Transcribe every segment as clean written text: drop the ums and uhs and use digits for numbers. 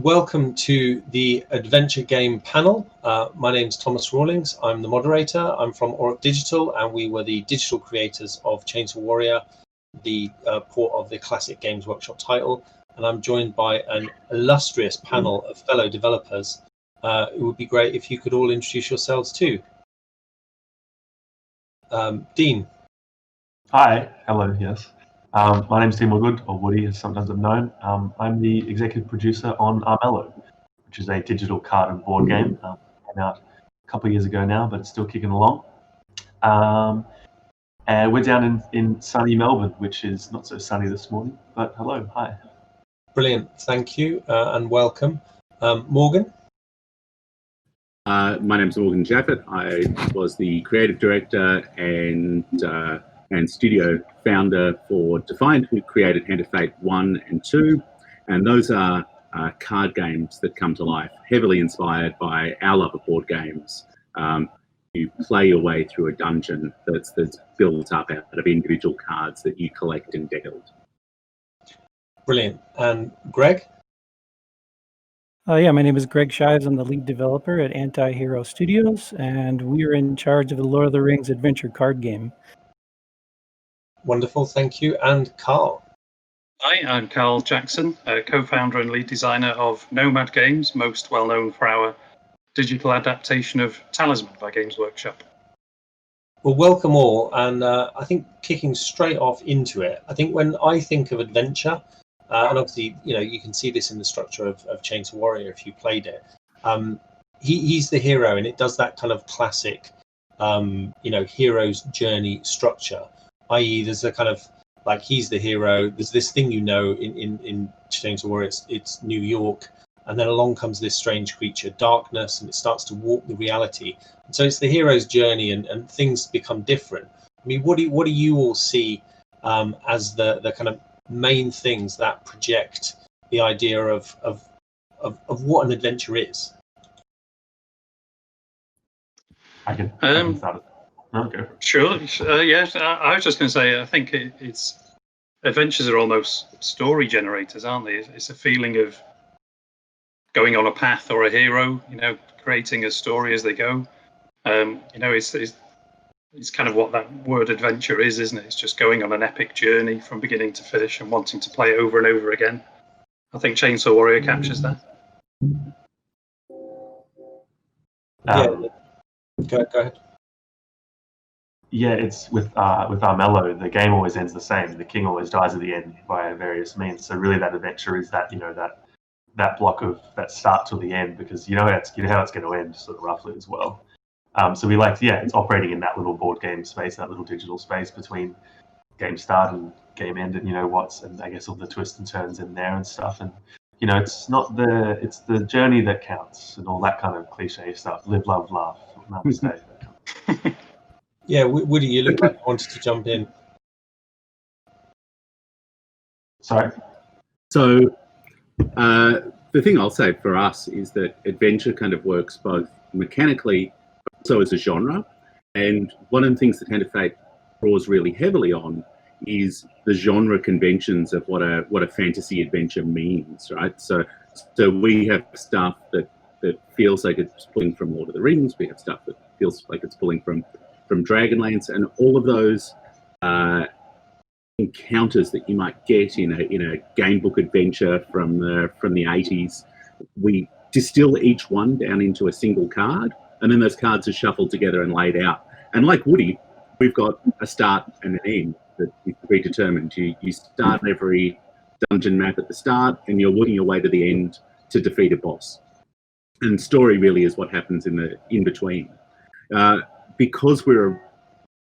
Welcome to the Adventure Game panel. My name is Tomas Rawlings. I'm the moderator. I'm from Auroch Digital, and we were the digital creators of Chainsaw Warrior, the port of the classic Games Workshop title. And I'm joined by an illustrious panel of fellow developers. It would be great if you could all introduce yourselves too. Dean. Hi, hello, yes. My name is Dean Woodward, or Woody as sometimes I'm known. I'm the executive producer on Armello, which is a digital card and board game. Came out a couple of years ago now, but it's still kicking along. And we're down in sunny Melbourne, which is not so sunny this morning, but hello, hi. Brilliant, thank you and welcome. Morgan? My name is Morgan Jaffit. I was the creative director and studio founder for Defiant, who created Hand of Fate 1 and 2. And those are card games that come to life, heavily inspired by our love of board games. You play your way through a dungeon that's built up out of individual cards that you collect and dealt. Brilliant. And Greg? Yeah, my name is Greg Shives. I'm the lead developer at Antihero Studios, and we are in charge of the Lord of the Rings adventure card game. Wonderful, thank you. And Carl? Hi, I'm Carl Jackson, co-founder and lead designer of Nomad Games, most well known for our digital adaptation of Talisman by Games Workshop. Well, welcome all, and I think kicking straight off into it, I think when I think of adventure, and obviously, you know, you can see this in the structure of Chainsaw Warrior if you played it. He's the hero, and it does that kind of classic, hero's journey structure. I.e., there's a kind of like he's the hero. There's this thing in Chainsaw Warrior. It's New York, and then along comes this strange creature, darkness, and it starts to warp the reality. And so it's the hero's journey, and things become different. I mean, what do you all see as the kind of main things that project the idea of what an adventure is? I can start it. No, go for it. Sure. Yes, I was just going to say, I think it's adventures are almost story generators, aren't they? It's a feeling of going on a path or a hero, creating a story as they go. It's kind of what that word adventure is, isn't it? It's just going on an epic journey from beginning to finish and wanting to play over and over again. I think Chainsaw Warrior captures that. Go ahead. Yeah, it's with Armello, the game always ends the same. The king always dies at the end via various means. So really, that adventure is that that block of that start till the end, because you know how it's going to end, sort of roughly as well. So we it's operating in that little board game space, that little digital space between game start and game end, and and I guess all the twists and turns in there and stuff. And it's the journey that counts and all that kind of cliche stuff. Live, love, laugh. Namaste. Yeah, Woody, you look like you wanted to jump in. Sorry? So the thing I'll say for us is that adventure kind of works both mechanically, but also as a genre. And one of the things that Hand of Fate draws really heavily on is the genre conventions of what a fantasy adventure means, right? So we have stuff that feels like it's pulling from Lord of the Rings. We have stuff that feels like it's pulling from Dragonlance, and all of those encounters that you might get in a game book adventure from the 80s. We distill each one down into a single card, and then those cards are shuffled together and laid out. And like Woody, we've got a start and an end that is predetermined. You start every dungeon map at the start, and you're working your way to the end to defeat a boss. And story really is what happens in between. Because we're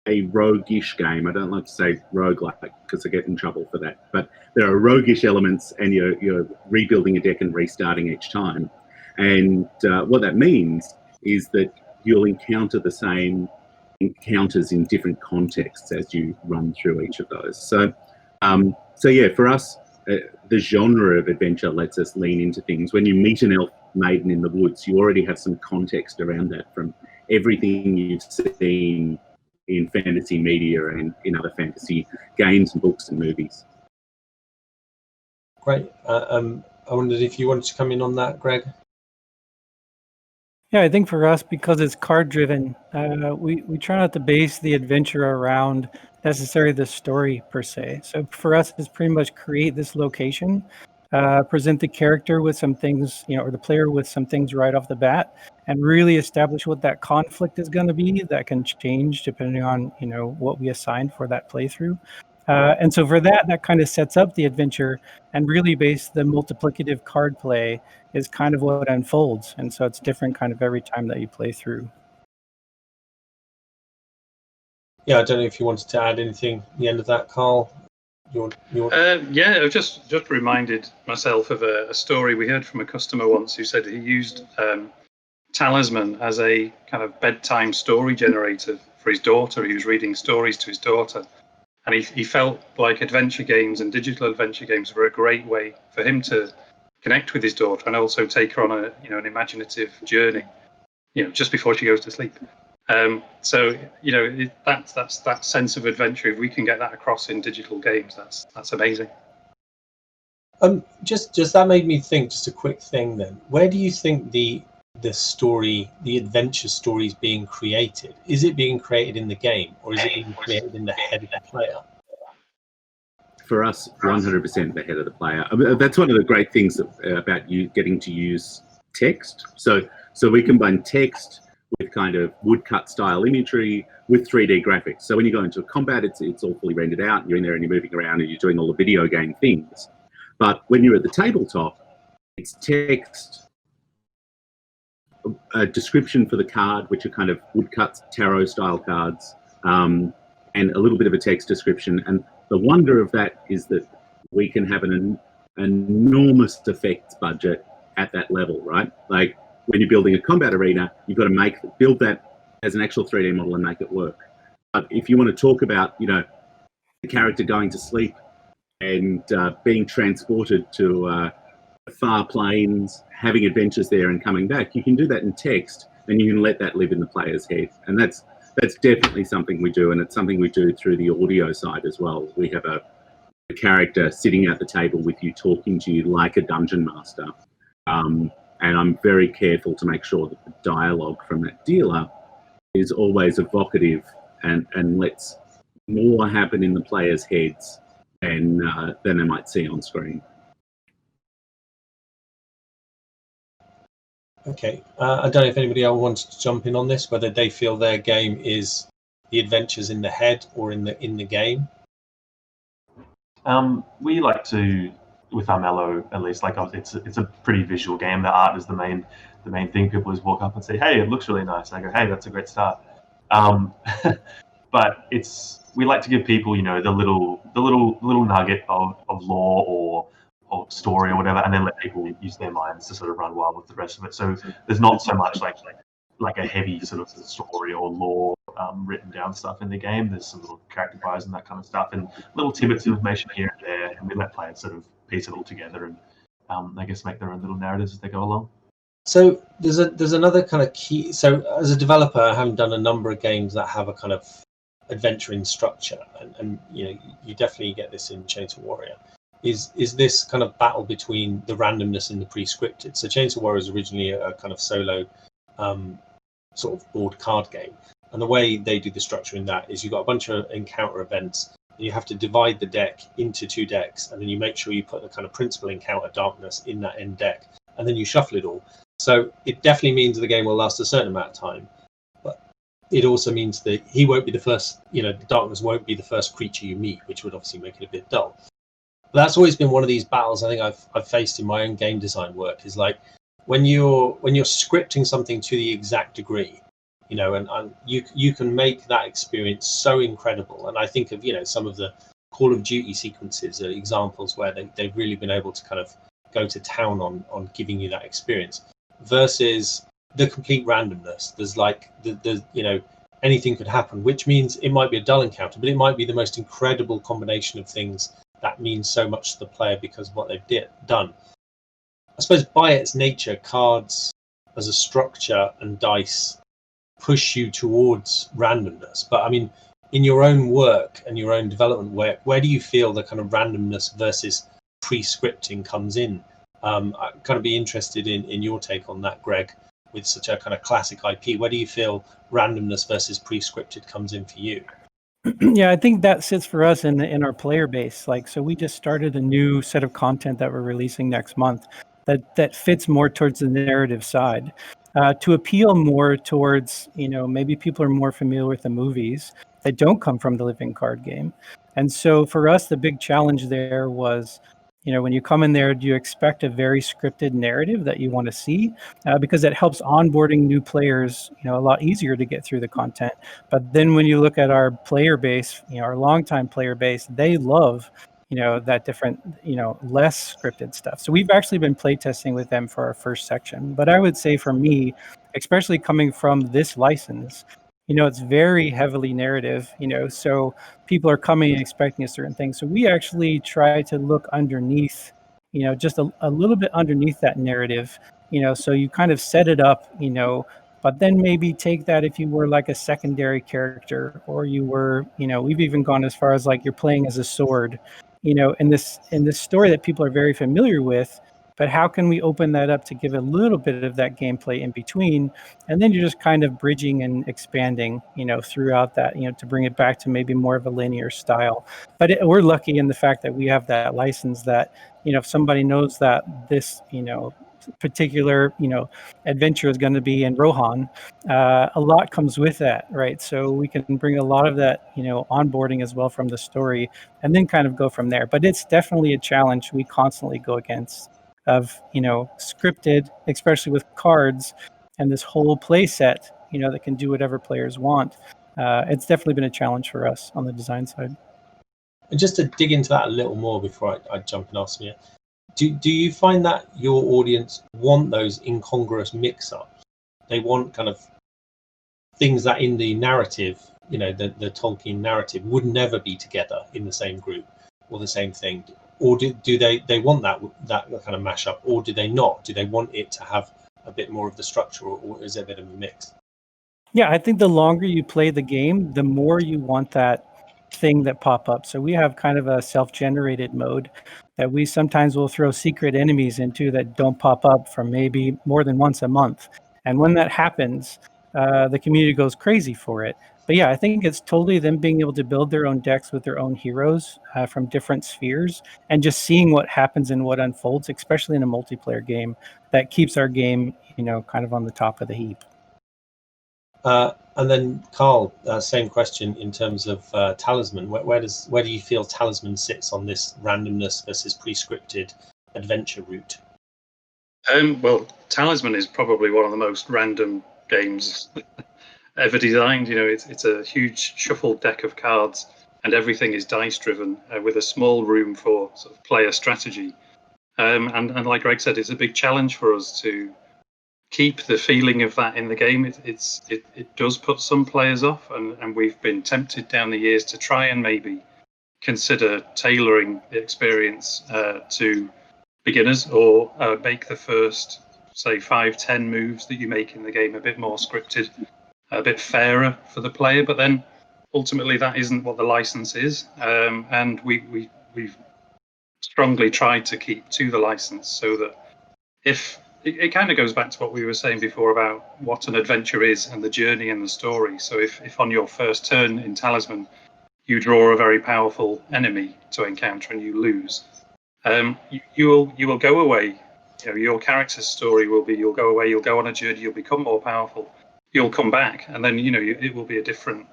a roguish game, I don't like to say roguelike because I get in trouble for that, but there are roguish elements, and you're rebuilding a deck and restarting each time. And what that means is that you'll encounter the same encounters in different contexts as you run through each of those. So yeah, for us, the genre of adventure lets us lean into things. When you meet an elf maiden in the woods, you already have some context around that from everything you've seen in fantasy media and in other fantasy games and books and movies. Great. I wondered if you wanted to come in on that, Greg. Yeah, I think for us, because it's card driven, we try not to base the adventure around necessarily the story per se. So for us, it's pretty much create this location, present the character with some things, or the player with some things right off the bat, and really establish what that conflict is going to be. That can change depending on what we assign for that playthrough. And so for that kind of sets up the adventure, and really base the multiplicative card play is kind of what unfolds. And so it's different kind of every time that you play through. Yeah, I don't know if you wanted to add anything at the end of that, Carl. Yeah, I just reminded myself of a story we heard from a customer once who said he used Talisman as a kind of bedtime story generator for his daughter. He was reading stories to his daughter. And he felt like adventure games and digital adventure games were a great way for him to connect with his daughter and also take her on an imaginative journey, just before she goes to sleep. So that's that sense of adventure. If we can get that across in digital games, that's amazing. Just that made me think. Just a quick thing then. Where do you think the story, the adventure story, is being created? Is it being created in the game, or is it being created in the head of the player? For us, 100% the head of the player. I mean, that's one of the great things about you getting to use text. So we combine text with kind of woodcut style imagery with 3D graphics. So when you go into combat, it's all fully rendered out, and you're in there and you're moving around and you're doing all the video game things. But when you're at the tabletop, it's text, a description for the card, which are kind of woodcuts, tarot style cards, and a little bit of a text description. And the wonder of that is that we can have an enormous effects budget at that level, right? Like when you're building a combat arena, you've got to build that as an actual 3D model and make it work. But if you want to talk about, the character going to sleep and being transported to far plains, having adventures there and coming back, you can do that in text, and you can let that live in the player's head. And that's definitely something we do, and it's something we do through the audio side as well. We have a character sitting at the table with you, talking to you like a dungeon master. And I'm very careful to make sure that the dialogue from that dealer is always evocative and lets more happen in the players' heads than they might see on screen. Okay, I don't know if anybody else wants to jump in on this, whether they feel their game is the adventures in the head or in the game. We like to, with Armello at least, like it's a pretty visual game. The art is the main thing. People just walk up and say, "Hey, it looks really nice." And I go, "Hey, that's a great start." But we like to give people, the little nugget of lore or story or whatever, and then let people use their minds to sort of run wild with the rest of it. So there's not so much like a heavy sort of story or lore written down stuff in the game. There's some little character bios and that kind of stuff, and little tidbits of information here and there, and we let players sort of piece it all together and I guess make their own little narratives as they go along. So there's another kind of key. So as a developer, I have done a number of games that have a kind of adventuring structure, and you definitely get this in Chainsaw Warrior. Is this kind of battle between the randomness and the pre-scripted? So Chainsaw Warrior is originally a kind of solo sort of board card game, and the way they do the structure in that is you've got a bunch of encounter events, and you have to divide the deck into 2 decks, and then you make sure you put the kind of principal encounter darkness in that end deck, and then you shuffle it all. So it definitely means the game will last a certain amount of time, but it also means that he won't be the first, the darkness won't be the first creature you meet, which would obviously make it a bit dull. But that's always been one of these battles I think I've faced in my own game design work, is like when you're scripting something to the exact degree, and you can make that experience so incredible. And I think of some of the Call of Duty sequences are examples where they've really been able to kind of go to town on giving you that experience, versus the complete randomness. There's anything could happen, which means it might be a dull encounter, but it might be the most incredible combination of things that means so much to the player because of what they've done. I suppose by its nature, cards as a structure and dice push you towards randomness. But I mean, in your own work and your own development work, where do you feel the kind of randomness versus pre-scripting comes in I'd kind of be interested in your take on that, Greg, with such a kind of classic IP. Where do you feel randomness versus pre-scripted comes in for you? Yeah, I think that sits for us in our player base. Like, so we just started a new set of content that we're releasing next month that fits more towards the narrative side, to appeal more towards, maybe people are more familiar with the movies that don't come from the living card game. And so for us, the big challenge there was, when you come in there, do you expect a very scripted narrative that you want to see? Because it helps onboarding new players, a lot easier to get through the content. But then when you look at our player base, our longtime player base, they love, that different, less scripted stuff. So we've actually been playtesting with them for our first section. But I would say for me, especially coming from this license, it's very heavily narrative, so people are coming and expecting a certain thing. So we actually try to look underneath, just a little bit underneath that narrative, so you kind of set it up, but then maybe take that if you were like a secondary character, or you were, we've even gone as far as like you're playing as a sword, in this story that people are very familiar with. But how can we open that up to give a little bit of that gameplay in between? And then you're just kind of bridging and expanding, throughout that, to bring it back to maybe more of a linear style. But we're lucky in the fact that we have that license that, if somebody knows that this, particular, adventure is going to be in Rohan, a lot comes with that, right? So we can bring a lot of that, onboarding as well from the story, and then kind of go from there. But it's definitely a challenge we constantly go against, of scripted, especially with cards and this whole play set, that can do whatever players want. It's definitely been a challenge for us on the design side. And just to dig into that a little more before I jump and ask you, do you find that your audience want those incongruous mix-ups? They want kind of things that in the narrative, the Tolkien narrative would never be together in the same group or the same thing? Or do they want that kind of mashup, or do they not? Do they want it to have a bit more of the structure, or is it a bit of a mix? Yeah, I think the longer you play the game, the more you want that thing that pop up. So we have kind of a self-generated mode that we sometimes will throw secret enemies into that don't pop up for maybe more than once a month. And when that happens, the community goes crazy for it. But yeah, I think it's totally them being able to build their own decks with their own heroes from different spheres, and just seeing what happens and what unfolds, especially in a multiplayer game, that keeps our game, kind of on the top of the heap. And then Carl, same question in terms of Talisman. Where do you feel Talisman sits on this randomness versus pre-scripted adventure route? Well, Talisman is probably one of the most random games ever designed. It's a huge shuffled deck of cards, and everything is dice driven, with a small room for sort of player strategy. And like Greg said, it's a big challenge for us to keep the feeling of that in the game. It does put some players off, and we've been tempted down the years to try and maybe consider tailoring the experience to beginners, or make the first, say, 5-10 moves that you make in the game a bit more scripted, a bit fairer for the player. But then ultimately that isn't what the license is, and we've strongly tried to keep to the license, so that if it kind of goes back to what we were saying before about what an adventure is and the journey and the story. So if on your first turn in Talisman you draw a very powerful enemy to encounter and you lose, you will go away. Your character's story will be, you'll go away, you'll go on a journey, you'll become more powerful, you'll come back, and then it will be a different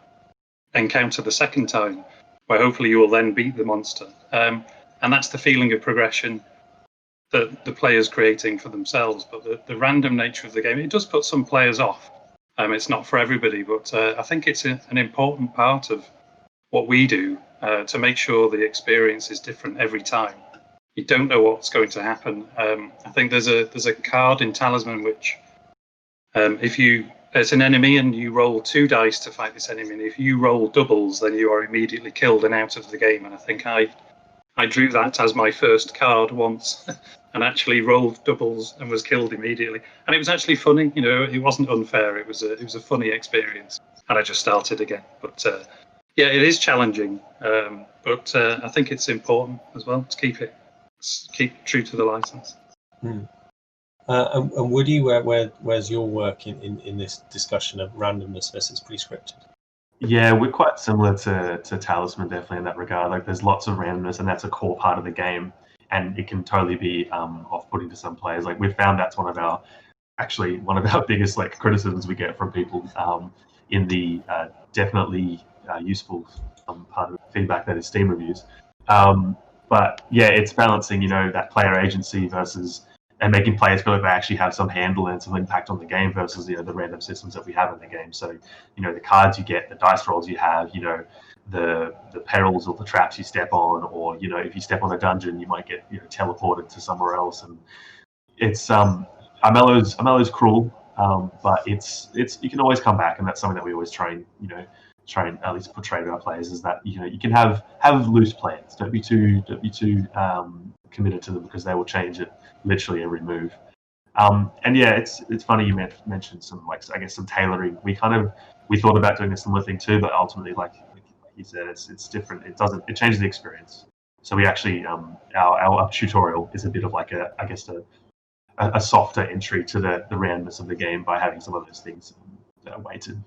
encounter the second time, where hopefully you will then beat the monster. And that's the feeling of progression that the player's creating for themselves. But the random nature of the game, it does put some players off. It's not for everybody, but I think it's an important part of what we do, to make sure the experience is different every time. You don't know what's going to happen. I think there's a card in Talisman which, it's an enemy and you roll 2 dice to fight this enemy, and if you roll doubles, then you are immediately killed and out of the game. And I think I drew that as my first card once, and actually rolled doubles and was killed immediately. And it was actually funny, it wasn't unfair. It was a funny experience, and I just started again. But yeah, it is challenging, but I think it's important as well to keep true to the license. And Woody, where's your work in this discussion of randomness versus pre-scripted? Yeah, we're quite similar to Talisman, definitely in that regard. Like, there's lots of randomness, and that's a core part of the game, and it can totally be off-putting to some players. Like, we've found that's one of our biggest like criticisms we get from people in the definitely useful part of feedback that is Steam reviews. But yeah, it's balancing, that player agency versus and making players feel like they actually have some handle and some impact on the game versus the random systems that we have in the game. So the cards you get, the dice rolls you have, the perils or the traps you step on, or if you step on a dungeon, you might get teleported to somewhere else. And it's Armello's cruel, but it's you can always come back, and that's something that we always try and at least portray to our players, is that you can have loose plans. Don't be too committed to them, because they will change it literally every move. And yeah, it's funny you mentioned some some tailoring. We thought about doing a similar thing too, but ultimately, like you said, it's different. It changes the experience. So we actually our tutorial is a bit of like a softer entry to the randomness of the game by having some of those things weighted.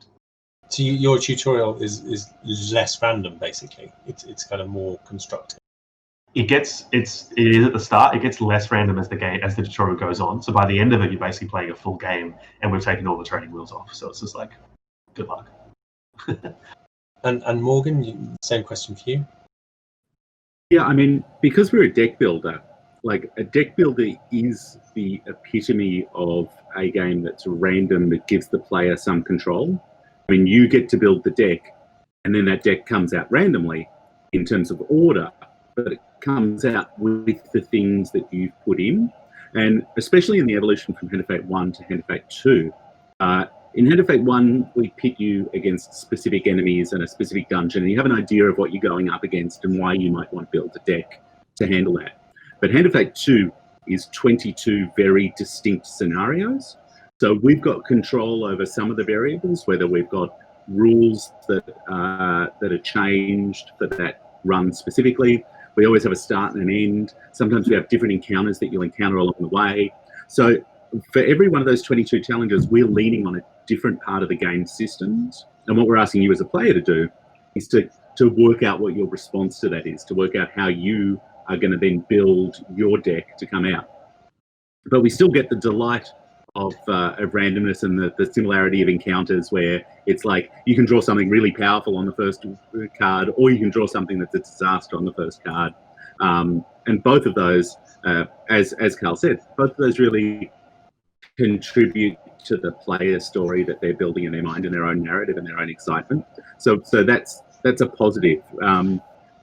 So your tutorial is less random, basically. It's kind of more constructive. It is at the start. It gets less random as the tutorial goes on. So by the end of it, you're basically playing a full game, and we've taken all the training wheels off. So it's just like, good luck. And Morgan, same question for you. Yeah, I mean, because we're a deck builder, like a deck builder is the epitome of a game that's random, that gives the player some control. I mean, you get to build the deck, and then that deck comes out randomly in terms of order, but it comes out with the things that you've put in. And especially in the evolution from Hand of Fate 1 to Hand of Fate 2, in Hand of Fate 1, we pit you against specific enemies and a specific dungeon, and you have an idea of what you're going up against and why you might want to build a deck to handle that. But Hand of Fate 2 is 22 very distinct scenarios. So we've got control over some of the variables, whether we've got rules that are changed for that run specifically. We always have a start and an end. Sometimes we have different encounters that you'll encounter along the way. So for every one of those 22 challenges, we're leaning on a different part of the game systems. And what we're asking you as a player to do is to work out what your response to that is, to work out how you are going to then build your deck to come out. But we still get the delight of randomness and the similarity of encounters, where it's like you can draw something really powerful on the first card, or you can draw something that's a disaster on the first card. And both of those, as Carl said, both of those really contribute to the player story that they're building in their mind and their own narrative and their own excitement. So that's a positive.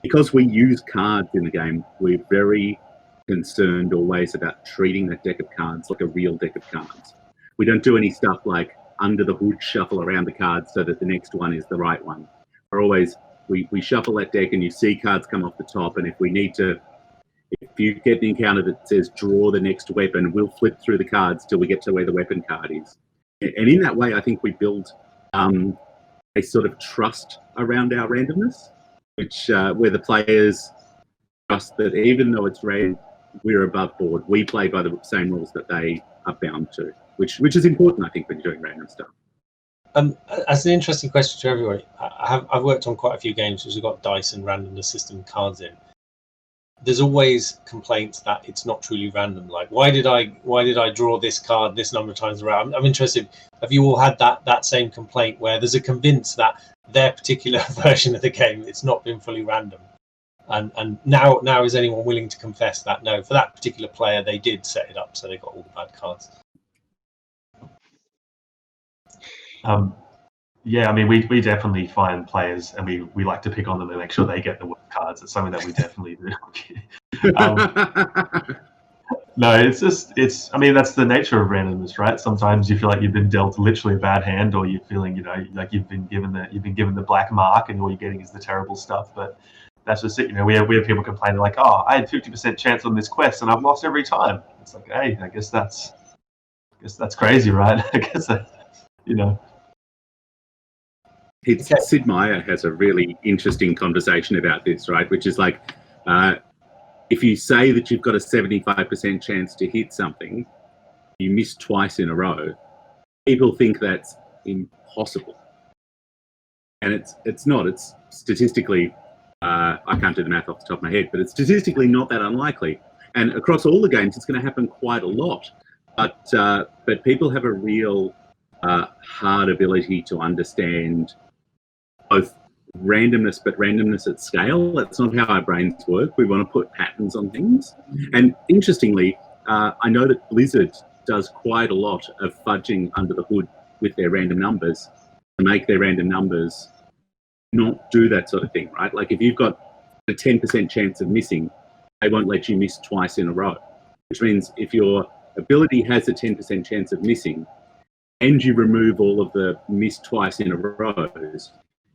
Because we use cards in the game, we're very concerned always about treating that deck of cards like a real deck of cards. We don't do any stuff like under the hood shuffle around the cards so that the next one is the right one. We're always, we shuffle that deck and you see cards come off the top, and if you get the encounter that says draw the next weapon, we'll flip through the cards till we get to where the weapon card is. And in that way, I think we build a sort of trust around our randomness, which where the players trust that even though it's random, we're above board. We play by the same rules that they are bound to, which is important, I think, when you're doing random stuff. As an interesting question to everybody, I've worked on quite a few games which have got dice and randomness system cards in. There's always complaints that it's not truly random. Like, why did I draw this card this number of times around? I'm interested. Have you all had that same complaint where there's a convince that their particular version of the game, it's not been fully random? And now is anyone willing to confess that no, for that particular player they did set it up so they got all the bad cards? Yeah, I mean, we definitely find players, and we like to pick on them and make sure they get the worst cards. It's something that we definitely do. No, I mean, that's the nature of randomness, right? Sometimes you feel like you've been dealt literally a bad hand, or you're feeling, like you've been given the black mark, and all you're getting is the terrible stuff. But that's just it. We have people complaining like, oh, I had 50% chance on this quest and I've lost every time. It's like, hey, I guess that's crazy, right? I guess that, Sid Meier has a really interesting conversation about this, right? Which is like, if you say that you've got a 75% chance to hit something, you miss twice in a row, people think that's impossible. And it's not. It's statistically, I can't do the math off the top of my head, but it's statistically not that unlikely. And across all the games, it's going to happen quite a lot. But people have a real hard ability to understand both randomness, but randomness at scale. That's not how our brains work. We want to put patterns on things. And interestingly, I know that Blizzard does quite a lot of fudging under the hood with their random numbers to make their random numbers not do that sort of thing, right? Like if you've got a 10% chance of missing, they won't let you miss twice in a row, which means if your ability has a 10% chance of missing and you remove all of the miss twice in a rows,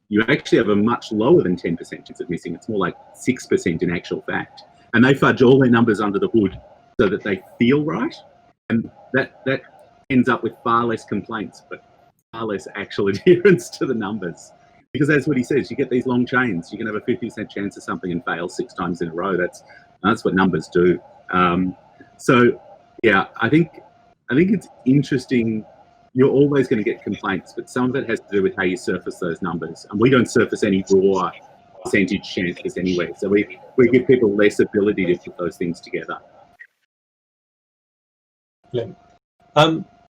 you actually have a much lower than 10% chance of missing. It's more like 6% in actual fact. And they fudge all their numbers under the hood so that they feel right. And that ends up with far less complaints, but far less actual adherence to the numbers. Because that's what he says, you get these long chains. You can have a 50% chance of something and fail 6 times in a row. That's what numbers do. So yeah, I think it's interesting. You're always going to get complaints, but some of it has to do with how you surface those numbers. And we don't surface any raw percentage chances anyway. So we give people less ability to put those things together. Yeah.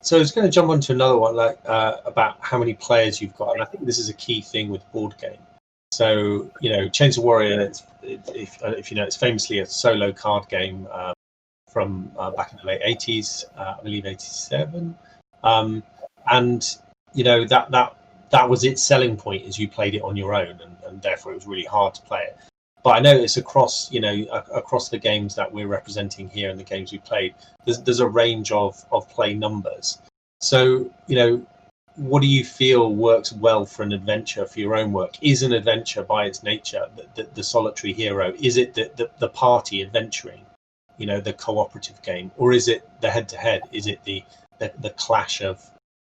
So I was going to jump onto another one, like about how many players you've got, and I think this is a key thing with board game. So Chains of Warrior, if you know, it's famously a solo card game from back in the late 80s, I believe 87, and that was its selling point, is you played it on your own, and therefore it was really hard to play it. But I notice across the games that we're representing here and the games we played, there's a range of play numbers. So, what do you feel works well for an adventure, for your own work? Is an adventure by its nature the solitary hero? Is it the party adventuring, the cooperative game, or is it the head-to-head? Is it the clash of,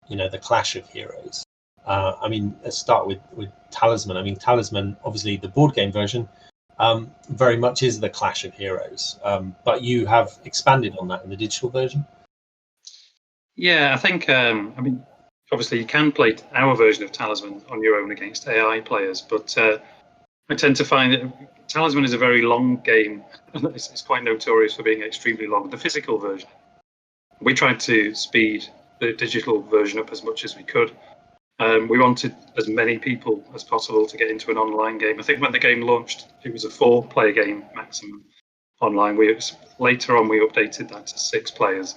the clash of heroes? Let's start with Talisman. Talisman, obviously the board game version, very much is the clash of heroes, but you have expanded on that in the digital version. Yeah, I think obviously you can play our version of Talisman on your own against AI players, but I tend to find that Talisman is a very long game. It's quite notorious for being extremely long, the physical version. We tried to speed the digital version up as much as we could. We wanted as many people as possible to get into an online game. I think when the game launched, it was a 4-player game maximum online. Later on, we updated that to 6 players.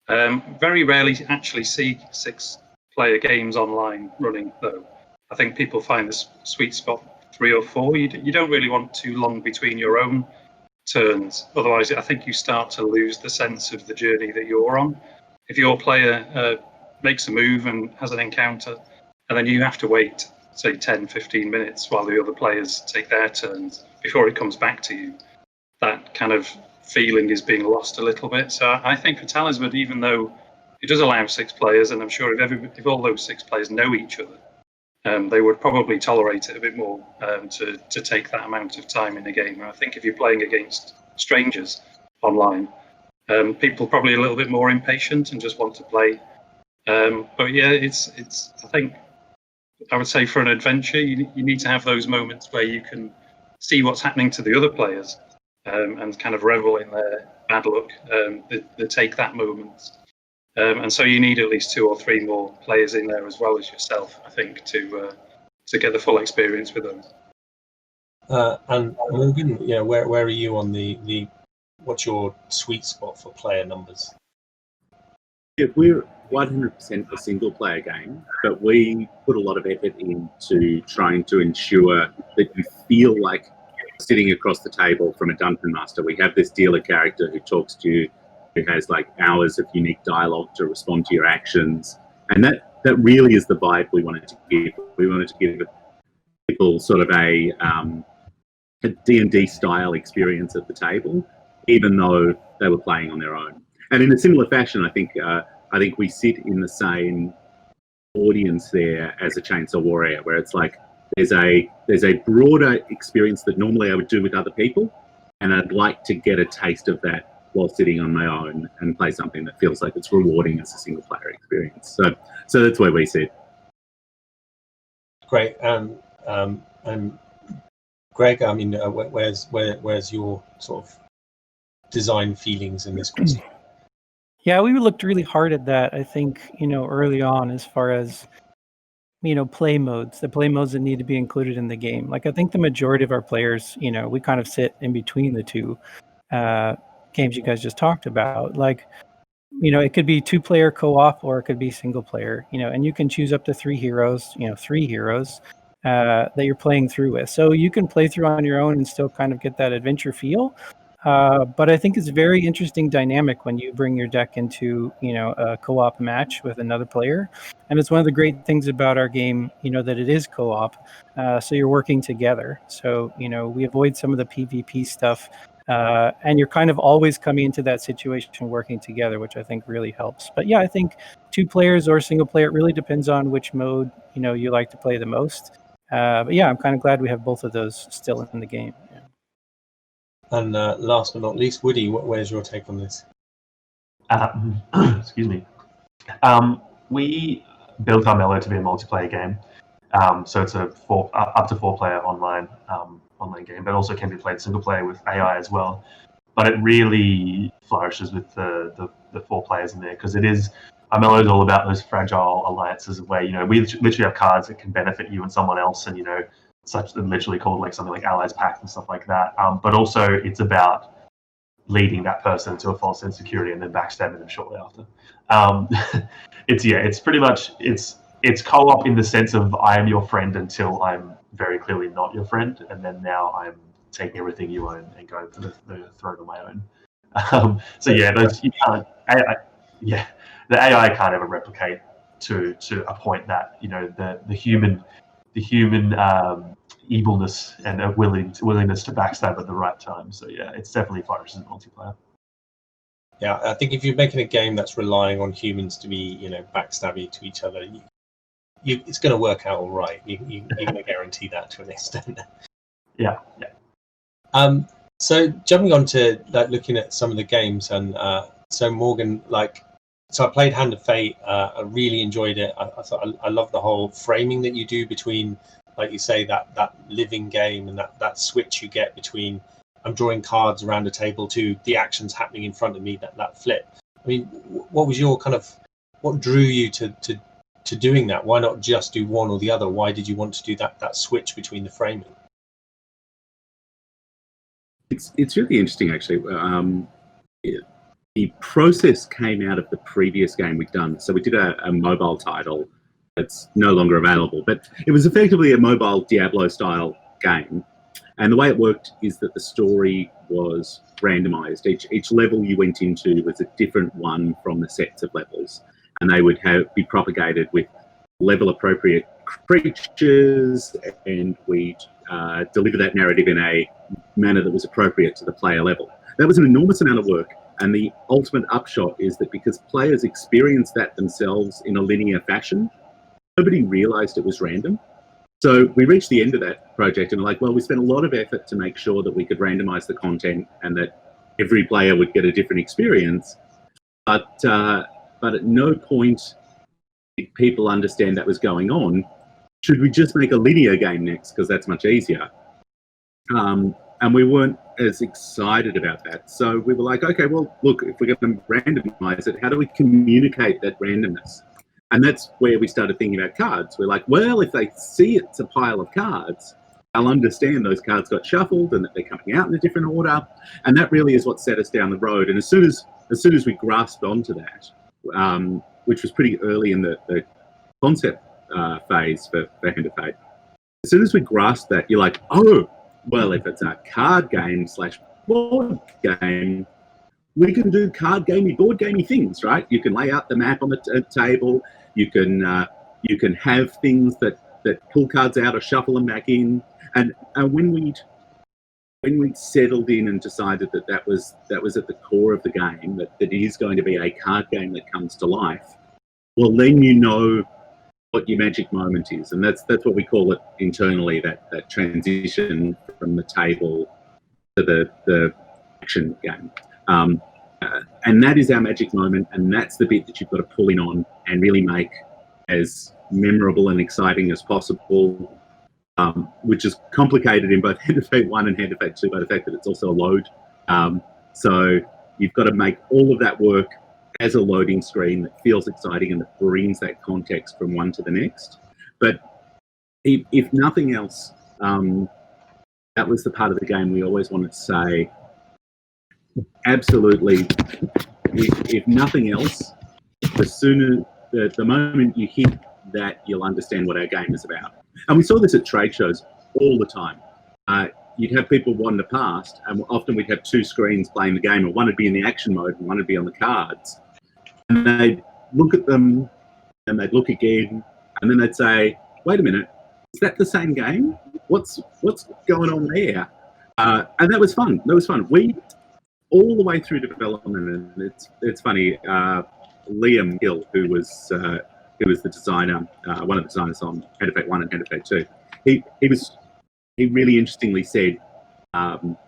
Very rarely actually see 6-player games online running, though. I think people find the sweet spot 3 or 4. You don't really want too long between your own turns. Otherwise, I think you start to lose the sense of the journey that you're on. If your player makes a move and has an encounter, and then you have to wait, say, 10, 15 minutes while the other players take their turns before it comes back to you, that kind of feeling is being lost a little bit. So I think for Talisman, even though it does allow 6 players, and I'm sure if all those 6 players know each other, they would probably tolerate it a bit more to take that amount of time in a game. And I think if you're playing against strangers online, people are probably a little bit more impatient and just want to play. But yeah, it's. I think I would say for an adventure, you need to have those moments where you can see what's happening to the other players and kind of revel in their bad luck. They take that moment, and so you need at least 2 or 3 more players in there as well as yourself, I think, to get the full experience with them. And Morgan, where are you on the what's your sweet spot for player numbers? Yeah, we're 100% a single-player game, but we put a lot of effort into trying to ensure that you feel like sitting across the table from a dungeon master. We have this dealer character who talks to you, who has like hours of unique dialogue to respond to your actions, and that really is the vibe we wanted to give. We wanted to give people sort of a D&D style experience at the table, even though they were playing on their own. And in a similar fashion, I think we sit in the same audience there as a Chainsaw Warrior, where it's like there's a broader experience that normally I would do with other people, and I'd like to get a taste of that while sitting on my own and play something that feels like it's rewarding as a single player experience. So that's where we sit. Great. And Greg, I mean, where's your sort of design feelings in this question? Yeah, we looked really hard at that, I think, early on, as far as, play modes, the play modes that need to be included in the game. Like, I think the majority of our players, we kind of sit in between the two games you guys just talked about. Like, it could be 2-player co-op, or it could be single player, and you can choose up to 3 heroes, 3 heroes that you're playing through with. So you can play through on your own and still kind of get that adventure feel. But I think it's a very interesting dynamic when you bring your deck into, a co-op match with another player. And it's one of the great things about our game, that it is co-op. So you're working together. So, we avoid some of the PvP stuff. And you're kind of always coming into that situation working together, which I think really helps. But yeah, I think 2 players or single player, it really depends on which mode, you like to play the most. But yeah, I'm kind of glad we have both of those still in the game. Yeah. And last but not least, Woody, where's your take on this? Excuse me. We built Armello to be a multiplayer game, so it's a up to 4-player online game, but also can be played single player with AI as well. But it really flourishes with the 4 players in there, because Armello is all about those fragile alliances where we literally have cards that can benefit you and someone else, and such literally called like something like Allies Pact and stuff like that. But also it's about leading that person to a false sense of security and then backstabbing them shortly after. It's pretty much it's co-op in the sense of I am your friend until I'm very clearly not your friend, and then now I'm taking everything you own and going for the throat of my own. So yeah, you can't. The AI can't ever replicate to a point that the human evilness and a willingness to backstab at the right time. So yeah, it's definitely flourishes in multiplayer. Yeah, I think if you're making a game that's relying on humans to be, backstabby to each other, it's going to work out all right. You can guarantee that to an extent. Yeah. So jumping on to looking at some of the games, and so Morgan, so I played Hand of Fate. I really enjoyed it. I thought I love the whole framing that you do between, like you say, that living game and that switch you get between I'm drawing cards around a table to the actions happening in front of me, that flip. I mean, what was your what drew you to doing that? Why not just do one or the other? Why did you want to do that switch between the framing? It's really interesting, actually. The process came out of the previous game we'd done. So we did a mobile title that's no longer available, but it was effectively a mobile Diablo-style game. And the way it worked is that the story was randomized. Each level you went into was a different one from the sets of levels, and they would be propagated with level-appropriate creatures, and we'd deliver that narrative in a manner that was appropriate to the player level. That was an enormous amount of work, and the ultimate upshot is that because players experienced that themselves in a linear fashion, nobody realized it was random. So we reached the end of that project and we spent a lot of effort to make sure that we could randomize the content and that every player would get a different experience. But at no point did people understand that was going on. Should we just make a linear game next, because that's much easier? And we weren't as excited about that. So we were like, okay, well, look, if we're going to randomize it, how do we communicate that randomness? And that's where we started thinking about cards. We're like, well, if they see it's a pile of cards, they'll understand those cards got shuffled and that they're coming out in a different order. And that really is what set us down the road. And as soon as we grasped onto that, which was pretty early in the concept phase for Hand of Fate, as soon as we grasped that, you're like, oh, well, if it's a card game / board game, we can do card gamey, board gamey things, right? You can lay out the map on the table. You can have things that pull cards out or shuffle them back in. And when we settled in and decided that was at the core of the game, that it is going to be a card game that comes to life, well, then you know what your magic moment is, and that's what we call it internally. That transition from the table the action game. And that is our magic moment, and that's the bit that you've got to pull in on and really make as memorable and exciting as possible, which is complicated in both Hand of Fate 1 and Hand of Fate 2 by the fact that it's also a load. So you've got to make all of that work as a loading screen that feels exciting and that brings that context from one to the next. But if nothing else, that was the part of the game we always wanted to say, absolutely, if nothing else, the moment you hit that, you'll understand what our game is about. And we saw this at trade shows all the time. You'd have people wander past, and often we'd have two screens playing the game, and one would be in the action mode and one would be on the cards. And they'd look at them, and they'd look again, and then they'd say, wait a minute, is that the same game? What's going on there? And that was fun. That was fun. We, all the way through development, and it's funny, Liam Hill, who was the designer, one of the designers on Hand of Fate 1 and Hand of Fate 2, he really interestingly said,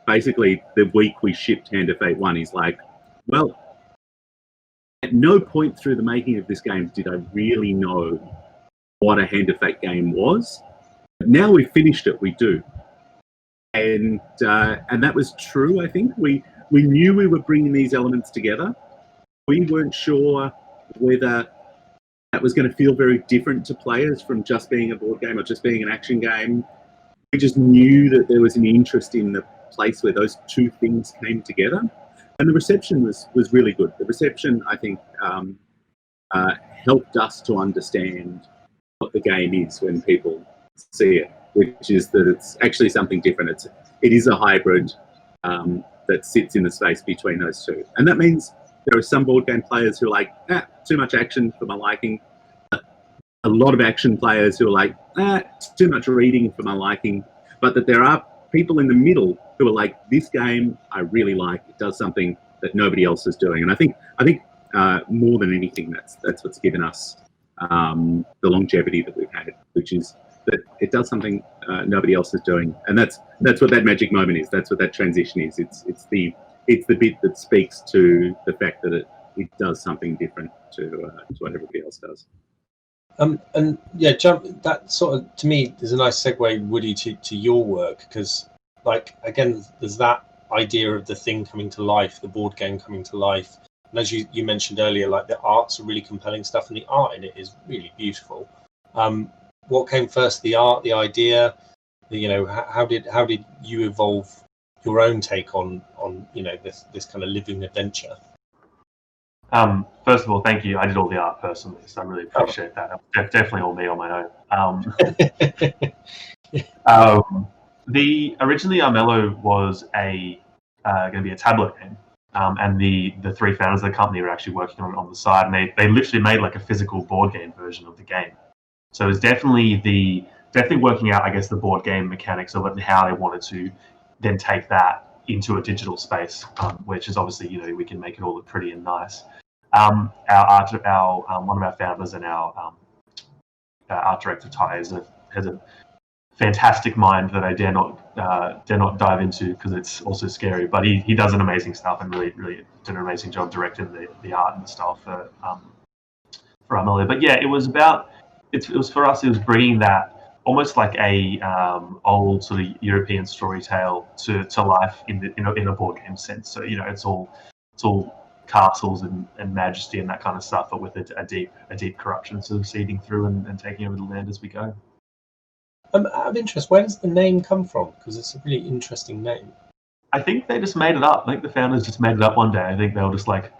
basically the week we shipped Hand of Fate 1, he's like, well, at no point through the making of this game did I really know what a Hand of Fate game was. But now we've finished it, we do. And that was true, I think. We knew we were bringing these elements together. We weren't sure whether that was going to feel very different to players from just being a board game or just being an action game. We just knew that there was an interest in the place where those two things came together. And the reception was really good. The reception, I think, helped us to understand what the game is when people see it, which is that it's actually something different. It is a hybrid that sits in the space between those two. And that means there are some board game players who are like, too much action for my liking. A lot of action players who are like, it's too much reading for my liking. But that there are people in the middle who are like, this game I really like. It does something that nobody else is doing. And I think more than anything, that's what's given us the longevity that we've had, which is that it does something nobody else is doing. And that's what that magic moment is. That's what that transition is. It's the bit that speaks to the fact that it does something different to what everybody else does. And yeah, that sort of, to me, is a nice segue, Woody, to your work, because, like, again, there's that idea of the thing coming to life, the board game coming to life. And as you mentioned earlier, like, the art's a really compelling stuff, and the art in it is really beautiful. What came first, the art, the idea? How did you evolve your own take on this kind of living adventure? First of all, thank you. I did all the art personally, so I really appreciate that. Definitely all me on my own. Originally Armello was going to be a tablet game, and the three founders of the company were actually working on the side, and they literally made like a physical board game version of the game. So it was definitely working out, I guess, the board game mechanics of it and how they wanted to then take that into a digital space, which is obviously, we can make it all look pretty and nice. One of our founders and our art director, Ty, has a fantastic mind that I dare not dive into because it's also scary. But he does an amazing stuff and really did an amazing job directing the art and the style for Armello. But yeah, it was for us. It was bringing that almost like a old sort of European story tale to life in a board game sense. So it's all castles and majesty and that kind of stuff, but with a deep corruption sort of seeding through and taking over the land as we go. Out of interest, where does the name come from? Because it's a really interesting name. I think they just made it up. I think the founders just made it up one day. I think they were just like,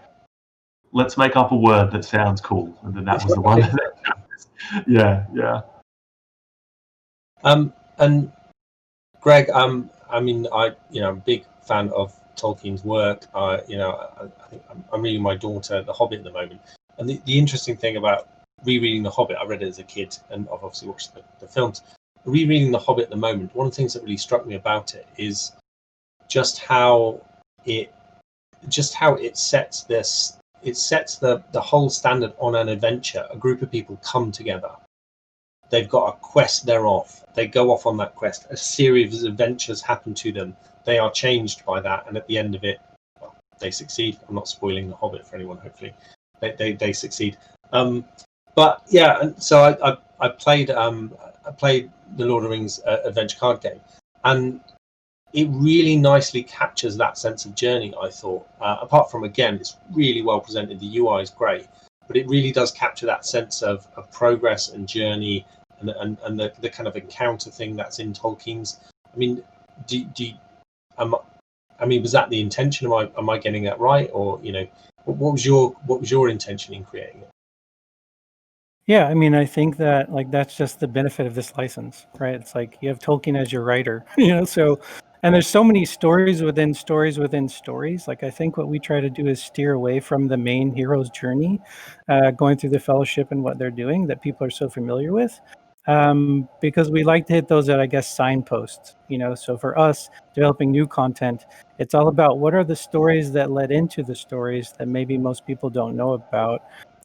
let's make up a word that sounds cool, and then that was the one. Yeah. And Greg, I'm a big fan of Tolkien's work. I think I'm reading my daughter The Hobbit at the moment, and the interesting thing about rereading The Hobbit, I read it as a kid, and I've obviously watched the films. Rereading The Hobbit at the moment, one of the things that really struck me about it is just how it sets the whole standard on an adventure. A group of people come together they've got a quest, they're off. They go off on that quest. A series of adventures happen to them. They are changed by that, and at the end of it, well, they succeed. I'm not spoiling The Hobbit for anyone. Hopefully, they succeed. But yeah, and so I played the Lord of the Rings adventure card game, and it really nicely captures that sense of journey. I thought, apart from, again, it's really well presented. The UI is great, but it really does capture that sense of progress and journey, and the kind of encounter thing that's in Tolkien's. I mean, was that the intention? Am I getting that right? Or, you know, what was your intention in creating it? Yeah, I mean, I think that like that's just the benefit of this license, right? It's like you have Tolkien as your writer, you know. So, and there's so many stories within stories within stories. Like I think what we try to do is steer away from the main hero's journey, going through the Fellowship and what they're doing that people are so familiar with, because we like to hit those at, I guess, signposts. You know, so for us developing new content, it's all about what are the stories that led into the stories that maybe most people don't know about.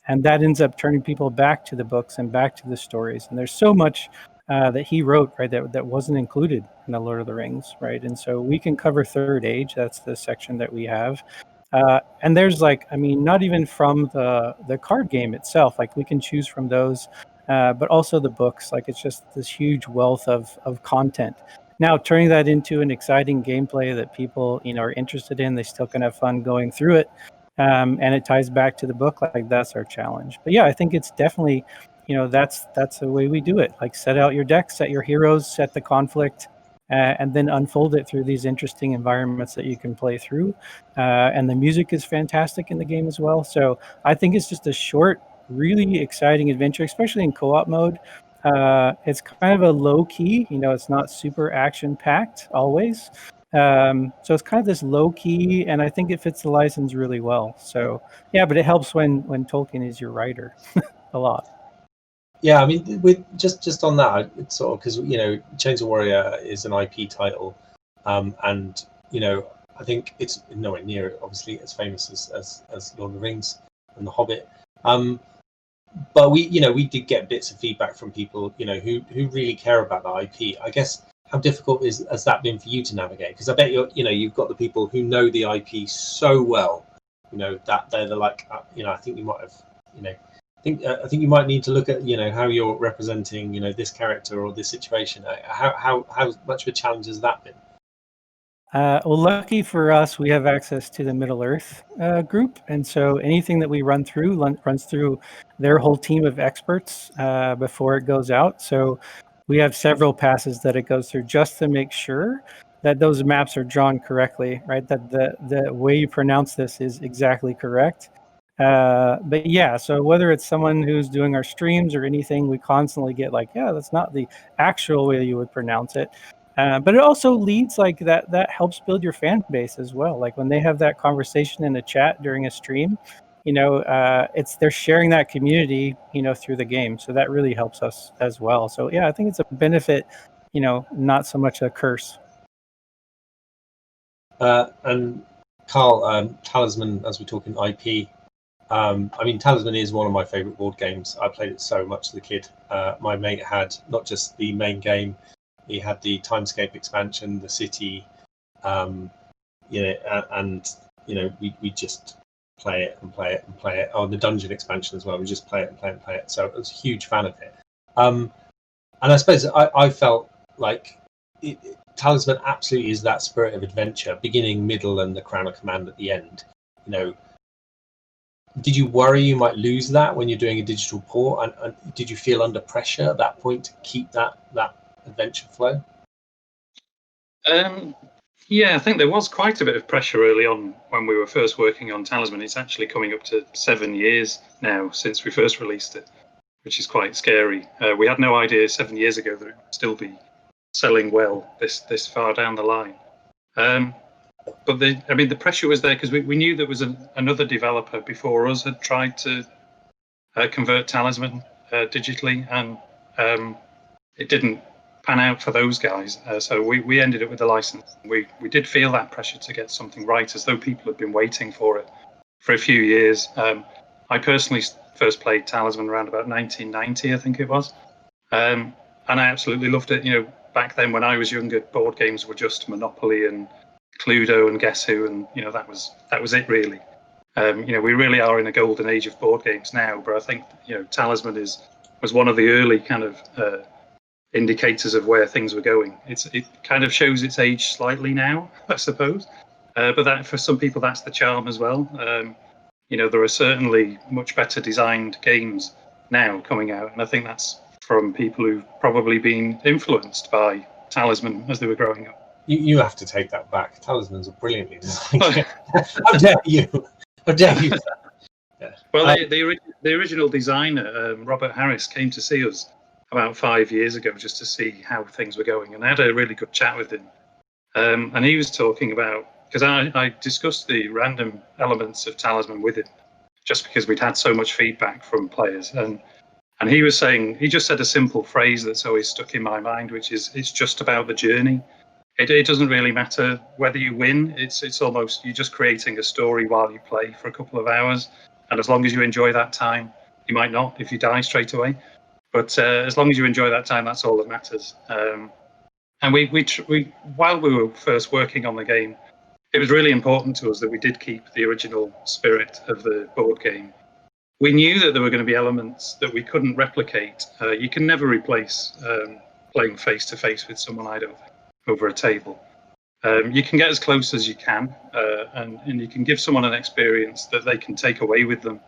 And that ends up turning people back to the books and back to the stories. And there's so much that he wrote, right, that wasn't included in the Lord of the Rings, right? And so we can cover Third Age. That's the section that we have. And there's like, I mean, not even from the card game itself. Like we can choose from those, but also the books. Like it's just this huge wealth of content. Now, turning that into an exciting gameplay that people, you know, are interested in, they still can have fun going through it. And it ties back to the book. Like that's our challenge. But yeah, I think it's definitely, you know, that's the way we do it. Like set out your deck, set your heroes, set the conflict, and then unfold it through these interesting environments that you can play through. And the music is fantastic in the game as well. So I think it's just a short, really exciting adventure, especially in co-op mode. It's kind of a low key, you know, it's not super action packed always. So it's kind of this low key, and I think it fits the license really well. So yeah, but it helps when Tolkien is your writer a lot. Yeah, I mean, with just on that, it's sort of because, you know, Chains of Warrior is an IP title, and, you know, I think it's nowhere near, obviously, as famous as Lord of the Rings and The Hobbit. But we did get bits of feedback from people, you know, who really care about the IP. I guess, how difficult has that been for you to navigate? Because I bet you've got the people who know the IP so well, you know, that they're like, you know, I think you might have, you know, I think you might need to look at, you know, how you're representing, you know, this character or this situation. How much of a challenge has that been? Well, lucky for us, we have access to the Middle Earth group, and so anything that we run through runs through their whole team of experts before it goes out. So we have several passes that it goes through just to make sure that those maps are drawn correctly, right? That the way you pronounce this is exactly correct. But yeah, so whether it's someone who's doing our streams or anything, we constantly get like, yeah, that's not the actual way you would pronounce it. But it also leads like that helps build your fan base as well. Like when they have that conversation in the chat during a stream, you know, they're sharing that community, you know, through the game. So that really helps us as well. So yeah, I think it's a benefit, you know, not so much a curse. And Carl, Talisman, as we're talking IP, I mean, Talisman is one of my favorite board games. I played it so much as a kid. My mate had not just the main game, he had the Timescape expansion, the city, you know, and you know, we just play it and play it and play it. Oh, the dungeon expansion as well. We just play it and play it and play it. So I was a huge fan of it. And I suppose I felt like Talisman absolutely is that spirit of adventure, beginning, middle, and the Crown of Command at the end. You know, did you worry you might lose that when you're doing a digital port? And did you feel under pressure at that point to keep that adventure flow? Yeah, I think there was quite a bit of pressure early on when we were first working on Talisman. It's actually coming up to 7 years now since we first released it, which is quite scary. We had no idea 7 years ago that it would still be selling well this far down the line. But the pressure was there because we knew there was another developer before us had tried to convert Talisman digitally, and it didn't pan out for those guys. So we ended up with the license. We did feel that pressure to get something right, as though people had been waiting for it for a few years. I personally first played Talisman around about 1990, I think it was. and I absolutely loved it. Back then when I was younger, board games were just Monopoly and Cluedo and Guess Who, and that was it really. We really are in a golden age of board games now, but I think Talisman was one of the early kind of indicators of where things were going. It kind of shows its age slightly now, I suppose, but that for some people that's the charm as well. There are certainly much better designed games now coming out, and I think that's from people who've probably been influenced by Talisman as they were growing up. You have to take that back. Talisman's a brilliantly designed game. How dare you? How dare you? Yeah. Well, the original designer, Robert Harris, came to see us about 5 years ago just to see how things were going, and I had a really good chat with him. And he was talking about, because I discussed the random elements of Talisman with him, just because we'd had so much feedback from players, and he was saying, he just said a simple phrase that's always stuck in my mind, which is, it's just about the journey. It doesn't really matter whether you win. It's almost, you're just creating a story while you play for a couple of hours, and as long as you enjoy that time, you might not if you die straight away, but as long as you enjoy that time, that's all that matters. And we while we were first working on the game, it was really important to us that we did keep the original spirit of the board game. We knew that there were going to be elements that we couldn't replicate. You can never replace playing face to face with someone, I don't think, over a table. You can get as close as you can, and you can give someone an experience that they can take away with them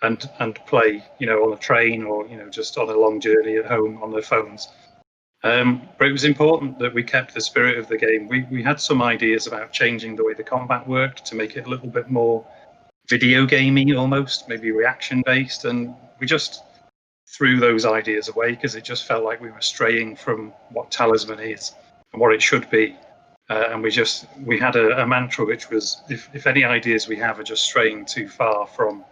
and play, on a train or just on a long journey at home on their phones. But it was important that we kept the spirit of the game. We had some ideas about changing the way the combat worked to make it a little bit more video gamey, almost, maybe reaction based, and we just threw those ideas away because it just felt like we were straying from what Talisman is and what it should be. And we had a mantra which was, if any ideas we have are just straying too far from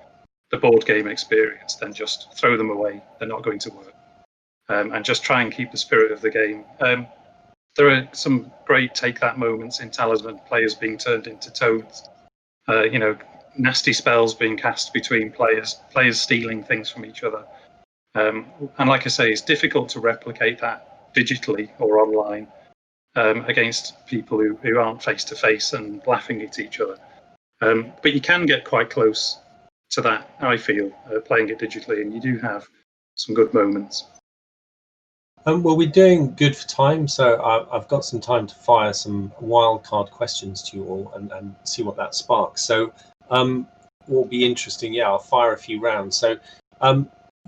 the board game experience, then just throw them away. They're not going to work. And just try and keep the spirit of the game. There are some great take that moments in Talisman, players being turned into toads, nasty spells being cast between players stealing things from each other. And like I say, it's difficult to replicate that digitally or online against people who aren't face to face and laughing at each other. But you can get quite close to that, I feel, playing it digitally, and you do have some good moments. Well, we're doing good for time, so I've got some time to fire some wildcard questions to you all and see what that sparks. So will be interesting. Yeah, I'll fire a few rounds. So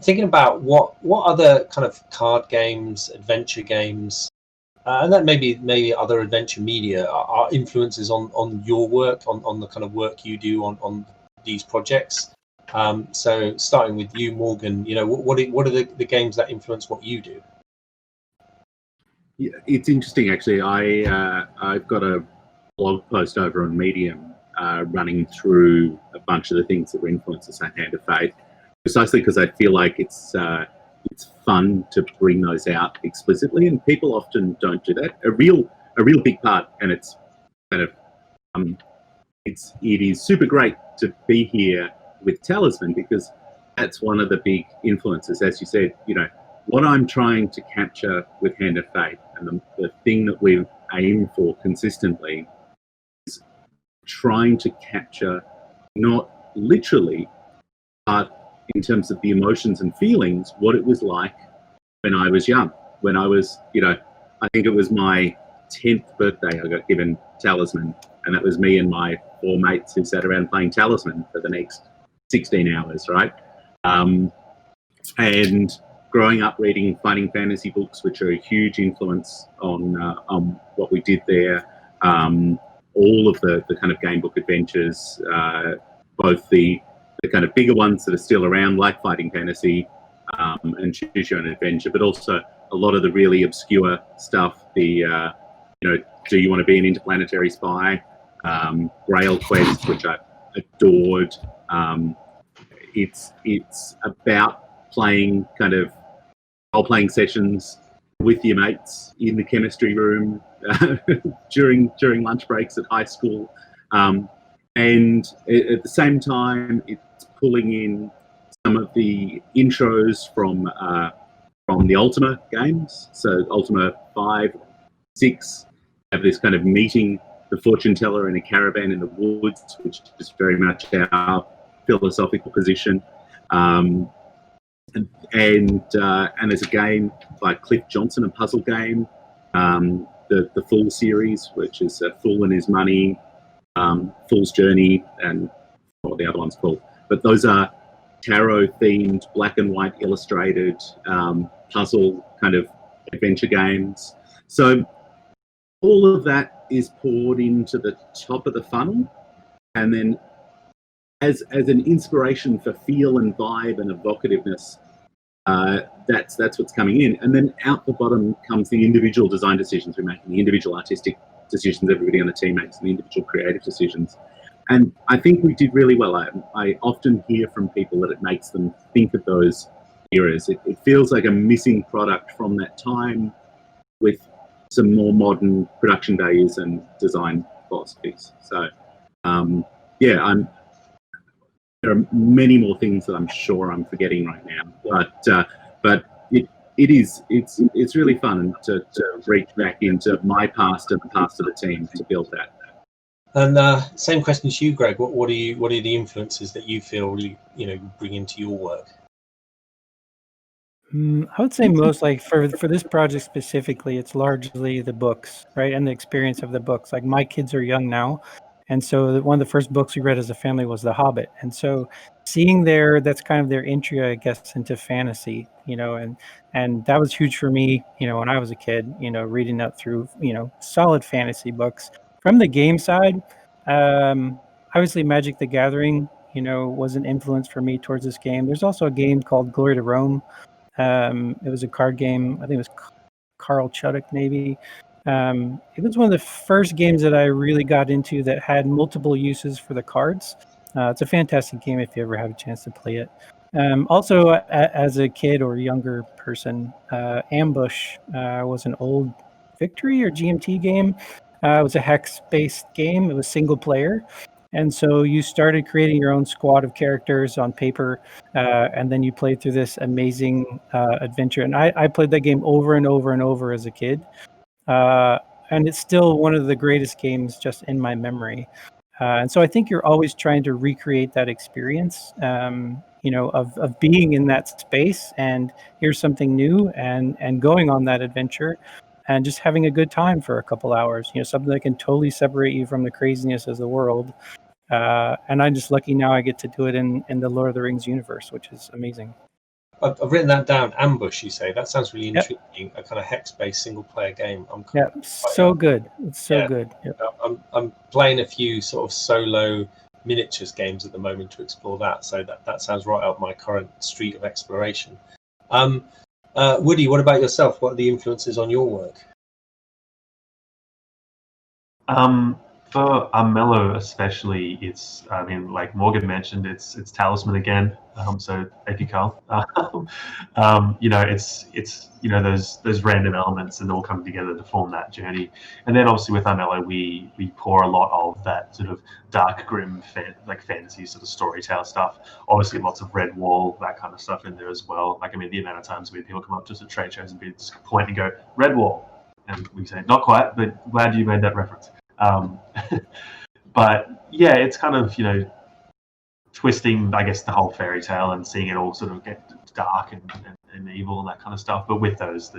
thinking about what other kind of card games, adventure games, and then maybe other adventure media are influences on your work, on the kind of work you do on these projects. So starting with you, Morgan, what are the games that influence what you do? Yeah, it's interesting actually. I've got a blog post over on Medium running through a bunch of the things that were influences on Hand of Fate, precisely because I feel like it's fun to bring those out explicitly, and people often don't do that. A real big part, and it's kind of it is super great to be here with Talisman because that's one of the big influences, as you said. What I'm trying to capture with Hand of Fate, and the thing that we aim for consistently, is trying to capture, not literally, but in terms of the emotions and feelings, what it was like when I was young. When I was, I think it was my 10th birthday, I got given Talisman, and that was me and my 4 mates who sat around playing Talisman for the next 16 hours, right? And growing up reading fighting fantasy books, which are a huge influence on what we did there. All of the kind of game book adventures, both the kind of bigger ones that are still around, like fighting fantasy and choose your own adventure, but also a lot of the really obscure stuff. The do you want to be an interplanetary spy? Grail Quest, which I adored. It's about playing kind of role-playing sessions with your mates in the chemistry room during lunch breaks at high school, and at the same time it's pulling in some of the intros from from the Ultima games. So Ultima 5, 6 have this kind of meeting the fortune teller in a caravan in the woods, which is very much our philosophical position. And there's a game by Cliff Johnson, a puzzle game, the Fool series, which is Fool and His Money, Fool's Journey, and what the other one's called. But those are tarot-themed, black and white illustrated puzzle kind of adventure games. So all of that is poured into the top of the funnel, and then as an inspiration for feel and vibe and evocativeness, that's what's coming in. And then out the bottom comes the individual design decisions we're making, the individual artistic decisions everybody on the team makes, and the individual creative decisions. And I think we did really well. I often hear from people that it makes them think of those eras. It feels like a missing product from that time with some more modern production values and design philosophies. So, there are many more things that I'm sure I'm forgetting right now, but it's really fun to reach back into my past and the past of the team to build that. And same question to you, Greg. What are the influences that you feel really bring into your work? I would say most, like for this project specifically, it's largely the books, right, and the experience of the books. Like my kids are young now, and so one of the first books we read as a family was The Hobbit, and so seeing that's kind of their entry, I guess, into fantasy, and that was huge for me, when I was a kid, reading up through, solid fantasy books. From the game side, obviously Magic the Gathering, was an influence for me towards this game. There's also a game called Glory to Rome. It was a card game. I think it was Carl Chuddick, maybe. It was one of the first games that I really got into that had multiple uses for the cards. It's a fantastic game if you ever have a chance to play it. Also, as a kid or younger person, Ambush was an old Victory or GMT game. It was a hex-based game. It was single player. And so you started creating your own squad of characters on paper, and then you played through this amazing adventure. And I played that game over and over and over as a kid. And it's still one of the greatest games just in my memory. And so I think you're always trying to recreate that experience, of being in that space and here's something new and going on that adventure and just having a good time for a couple hours, something that can totally separate you from the craziness of the world. And I'm just lucky now I get to do it in the Lord of the Rings universe, which is amazing. I've written that down. Ambush, you say? That sounds really intriguing. A kind of hex-based single-player game. Good. It's so good. Yep. I'm playing a few sort of solo miniatures games at the moment to explore that. So that sounds right up my current street of exploration. Woody, what about yourself? What are the influences on your work? For Armello especially, it's, like Morgan mentioned, it's Talisman again. So epical. It's those random elements and all coming together to form that journey. And then obviously with Armello, we pour a lot of that sort of dark, grim, fantasy sort of storytell stuff. Obviously, lots of red wall, that kind of stuff in there as well. The amount of times when people come up to us at trade shows and just point and go red wall, and we say not quite, but glad you made that reference. But yeah, it's kind of twisting, I guess, the whole fairy tale and seeing it all sort of get dark and evil and that kind of stuff, but with those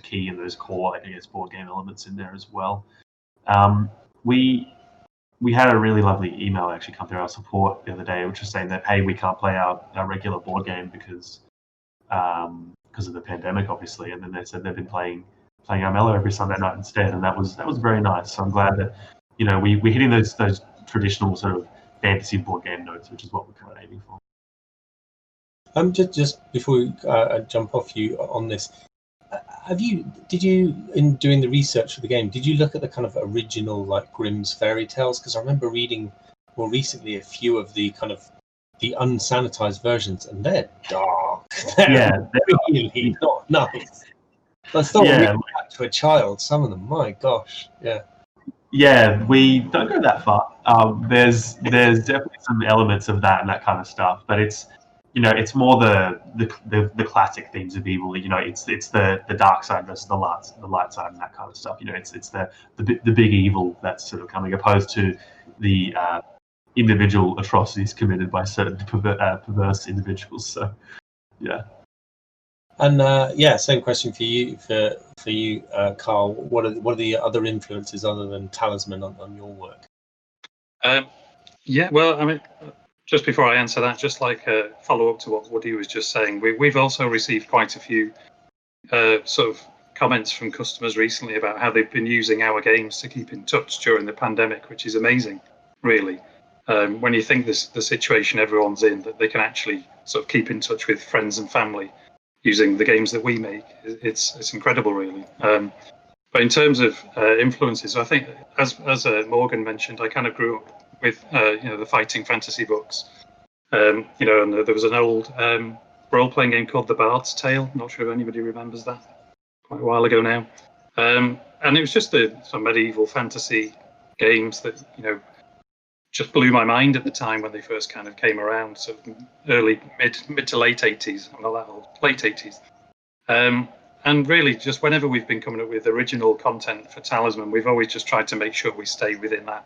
key and those core, I guess, board game elements in there as well. We had a really lovely email actually come through our support the other day, which was saying that, hey, we can't play our regular board game because of the pandemic, obviously, and then they said they've been playing Armello every Sunday night instead, and that was very nice. So I'm glad that we're hitting those traditional sort of fantasy board game notes, which is what we're kind of aiming for. Just before we jump off you on this, did you in doing the research for the game, did you look at the kind of original like Grimm's fairy tales? Because I remember reading more recently a few of the kind of the unsanitized versions, and they're dark. They're really not nice. I thought reading that to a child, some of them, my gosh, Yeah, we don't go that far. There's definitely some elements of that and that kind of stuff, but it's it's more the classic themes of evil. It's the dark side versus the light side and that kind of stuff. It's the big evil that's sort of coming, opposed to the individual atrocities committed by certain perverse individuals. So, yeah. And same question for you, Carl. What are the other influences other than Talisman on your work? Well, I mean, just before I answer that, just like a follow up to what Woody was just saying, we've also received quite a few sort of comments from customers recently about how they've been using our games to keep in touch during the pandemic, which is amazing, really. When you think the situation everyone's in, that they can actually sort of keep in touch with friends and family using the games that we make, it's incredible, really. But in terms of influences, I think, as Morgan mentioned, I kind of grew up with the fighting fantasy books. And there was an old role-playing game called The Bard's Tale. Not sure if anybody remembers that. Quite a while ago now. And it was just some medieval fantasy games that just blew my mind at the time when they first kind of came around, sort of early mid to late 80s, not that old, late 80s. And really, just whenever we've been coming up with original content for Talisman, we've always just tried to make sure we stay within that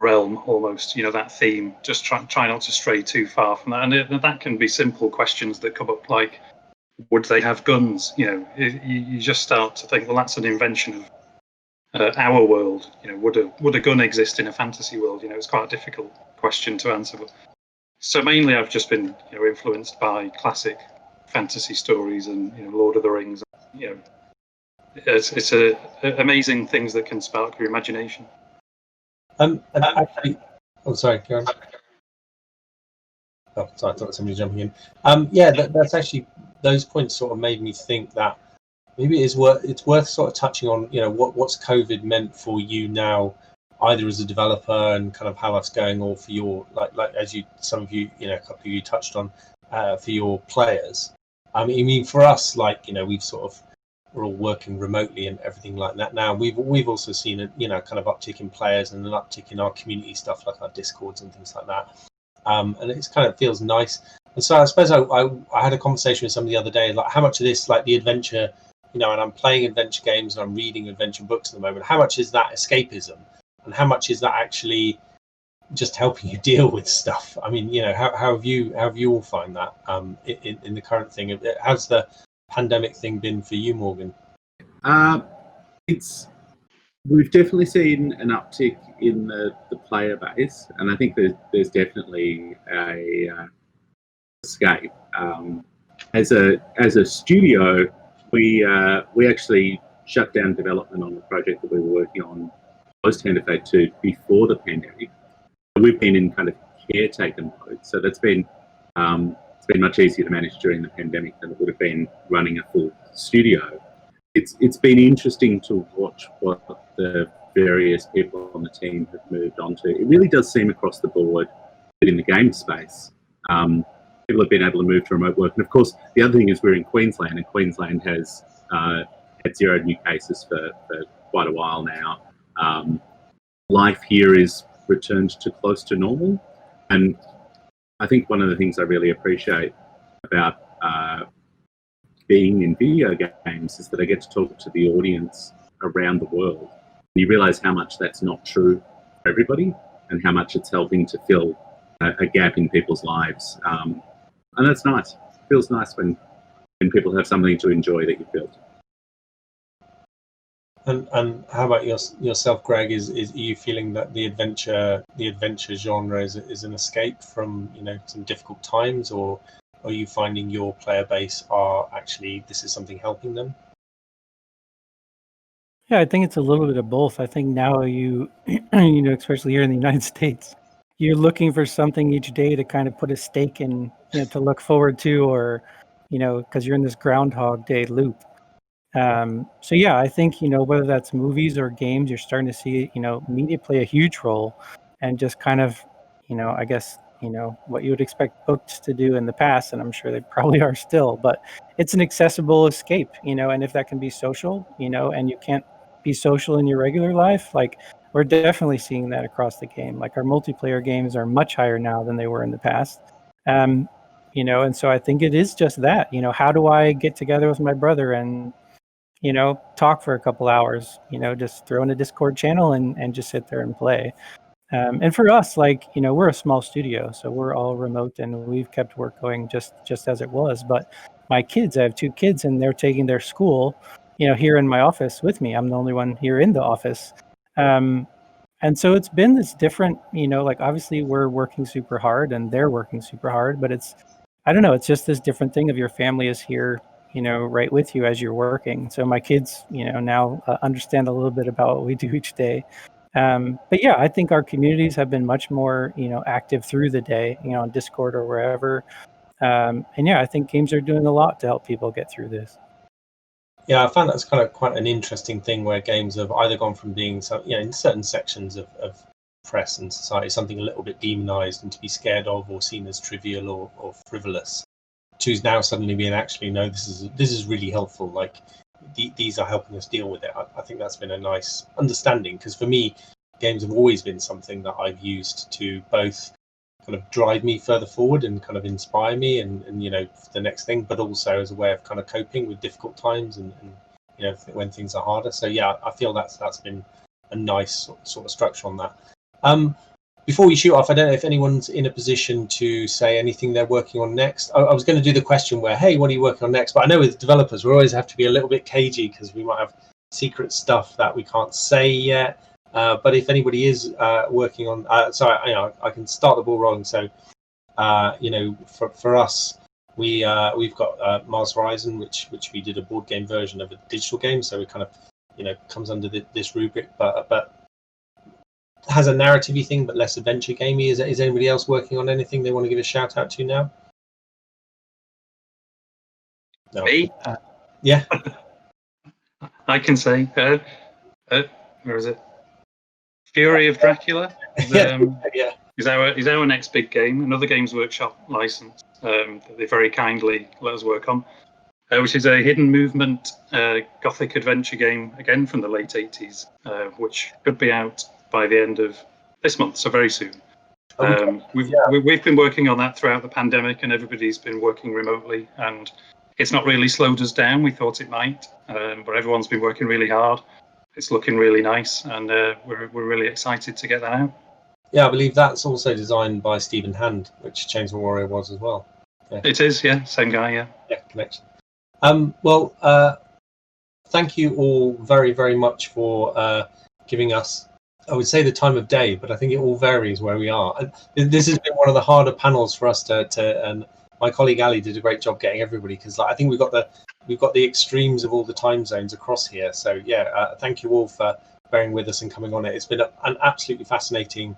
realm, almost, that theme. Just try not to stray too far from that. And that can be simple questions that come up like, would they have guns? You just start to think, well, that's an invention of our world. Would a gun exist in a fantasy world? It's quite a difficult question to answer. But so mainly, I've just been influenced by classic fantasy stories and Lord of the Rings. It's amazing things that can spark your imagination. And actually, sorry, Karen. Oh, sorry, I thought somebody was jumping in. That's actually, those points sort of made me think that maybe it's worth sort of touching on, what's COVID meant for you now, either as a developer and kind of how that's going, or for your like as some of you, a couple of you touched on, for your players. I mean, for us, we're all working remotely and everything like that now. We've also seen a kind of uptick in players and an uptick in our community stuff, like our Discords and things like that. And it's kind of feels nice. And so I suppose I had a conversation with somebody the other day, like how much of this, like the adventure, and I'm playing adventure games and I'm reading adventure books at the moment, how much is that escapism and how much is that actually just helping you deal with stuff? I mean, how have you all find that in the current thing? How's the pandemic thing been for you, Morgan? We've definitely seen an uptick in the player base, and I think there's definitely a escape. As a studio, we actually shut down development on the project that we were working on post Hand of Fate 2 before the pandemic. We've been in kind of caretaker mode, so that's been it's been much easier to manage during the pandemic than it would have been running a full studio. It's been interesting to watch what the various people on the team have moved on to. It really does seem across the board that in the game space, people have been able to move to remote work. And of course, the other thing is we're in Queensland, and Queensland has had 0 new cases for quite a while now. Life here is returned to close to normal. And I think one of the things I really appreciate about being in video games is that I get to talk to the audience around the world. You realise how much that's not true for everybody, and how much it's helping to fill a gap in people's lives. And that's nice. It feels nice when people have something to enjoy that you've built. And how about yourself, Greg? Are you feeling that the adventure genre is an escape from some difficult times, or are you finding your player base are actually, this is something helping them? Yeah, I think it's a little bit of both. I think now especially here in the United States, you're looking for something each day to kind of put a stake in, to look forward to, or, because you're in this Groundhog Day loop. So yeah, I think, whether that's movies or games, you're starting to see, media play a huge role, and just kind of, I guess, what you would expect books to do in the past, and I'm sure they probably are still, but it's an accessible escape, and if that can be social, and you can't be social in your regular life, like we're definitely seeing that across the game. Like our multiplayer games are much higher now than they were in the past. you know, and so I think it is just that, you know, how do I get together with my brother and, you know, talk for a couple hours, you know, just throw in a Discord channel and just sit there and play. And for us, like, you know, we're a small studio, so we're all remote and we've kept work going just as it was. But my kids, I have 2 kids and they're taking their school, you know, here in my office with me. I'm the only one here in the office. And so it's been this different, you know, like obviously we're working super hard and they're working super hard, but it's, I don't know, it's just this different thing of your family is here, you know, right with you as you're working. So my kids, you know, now understand a little bit about what we do each day. But yeah, I think our communities have been much more, you know, active through the day, you know, on Discord or wherever. And yeah, I think games are doing a lot to help people get through this. Yeah, I found that's kind of quite an interesting thing where games have either gone from being, you know, in certain sections of press and society, something a little bit demonized and to be scared of or seen as trivial or frivolous, to now suddenly being actually, no, this is really helpful. Like these are helping us deal with it. I think that's been a nice understanding, because for me, games have always been something that I've used to both kind of drive me further forward and kind of inspire me and you know, the next thing, but also as a way of kind of coping with difficult times and you know, when things are harder. So yeah, I feel that's been a nice sort of structure on that. Before we shoot off, I don't know if anyone's in a position to say anything they're working on next. I was going to do the question where, hey, what are you working on next? But I know with developers, we always have to be a little bit cagey because we might have secret stuff that we can't say yet. But if anybody is working on, you know, I can start the ball rolling. So, you know, for us, we've got Mars Horizon, which we did a board game version of a digital game. So it kind of, you know, comes under this rubric, but has a narrative-y thing, but less adventure gamey. Is anybody else working on anything they want to give a shout out to now? No. Me? Yeah. I can say. Where is it? Fury of Dracula is our next big game. Another Games Workshop license that they very kindly let us work on, which is a hidden movement gothic adventure game, again from the late 80s, which could be out by the end of this month, so very soon. We've been working on that throughout the pandemic, and everybody's been working remotely, and it's not really slowed us down. We thought it might, but everyone's been working really hard. It's looking really nice, and we're really excited to get that out. Yeah, I believe that's also designed by Stephen Hand, which Chainsaw Warrior was as well. Yeah. It is, yeah, same guy, yeah. Yeah, connection. Well, thank you all very, very much for giving us, I would say, the time of day, but I think it all varies where we are. And this has been one of the harder panels for us to and my colleague Ali did a great job getting everybody, because I think we've got the extremes of all the time zones across here. So yeah, thank you all for bearing with us and coming on it. It's been an absolutely fascinating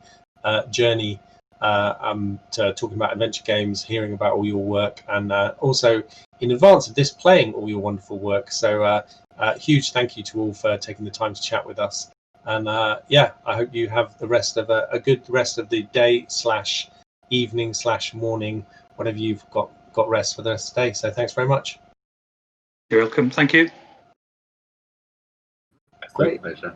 journey to talking about adventure games, hearing about all your work, and also in advance of this, playing all your wonderful work. So huge thank you to all for taking the time to chat with us. And yeah, I hope you have the rest of a good rest of the day / evening / morning, whatever you've got rest for the rest of the day. So thanks very much. You're welcome. Thank you. Great pleasure.